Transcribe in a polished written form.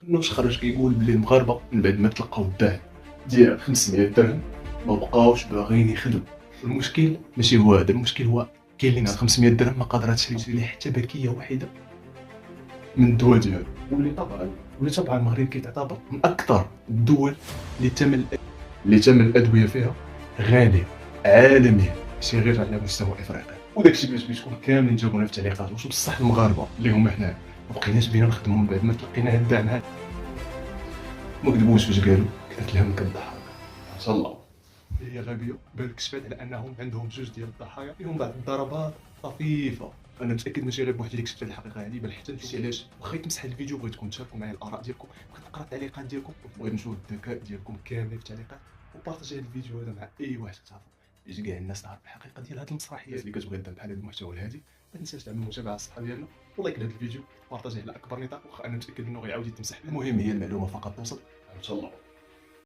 نوش خرج كيقول بلي المغاربه من بعد ما تلقاو الدعم ديال 500 درهم ما بقاوش باغيين يخدموا. المشكل ماشي هو هذا، المشكل هو كاين اللي 500 درهم ما قادره تشري ليه حتى باكيه واحده من الدول ديالو. واللي طبعا المغرب كيتعتبر من اكثر الدول اللي ثمن الادويه فيها غالي عالميا، ماشي غير على مستوى افريقيا. وداكشي باش تكون كاملين جاوبونا في التعليقات واش بصح المغاربه اللي هما حنا ما بقيناش بينا نخدموا من بعد ما تلقينا هاد الدعم هذا. ما كذبوش فاش قالوا كانت لهم كالضحايا ان شاء الله. هي غبيه بالك شفات على انهم عندهم جوج ديال الضحايا فيهم بعض الضربات طفيفه. انا متاكد ماشي غير بوحدي اللي كشفت الحقيقه هذه، بل حتى نشوف علاش. واخا تمسح الفيديو بغيتكم تشاركوا معايا الاراء ديالكم، بغيت نقرا التعليقات ديالكم، بغيت نشوف الذكاء ديالكم كاملين في التعليقات. وبارطاجي هذا الفيديو هذا مع اي واحد كتعرفوا باش كاع الناس تعرف الحقيقه ديال هذه المسرحيات. اللي كتبغي تدعم بحال هذا المحتوى الهادي ما تنساش تعمل متابعه الصفحه ديالنا ولايك لهذا الفيديو، بارطاجيه على اكبر نطاق، واخا انا متاكد انه غيعاود يتمسح. المهم هي المعلومه فقط توصل ان شاء الله.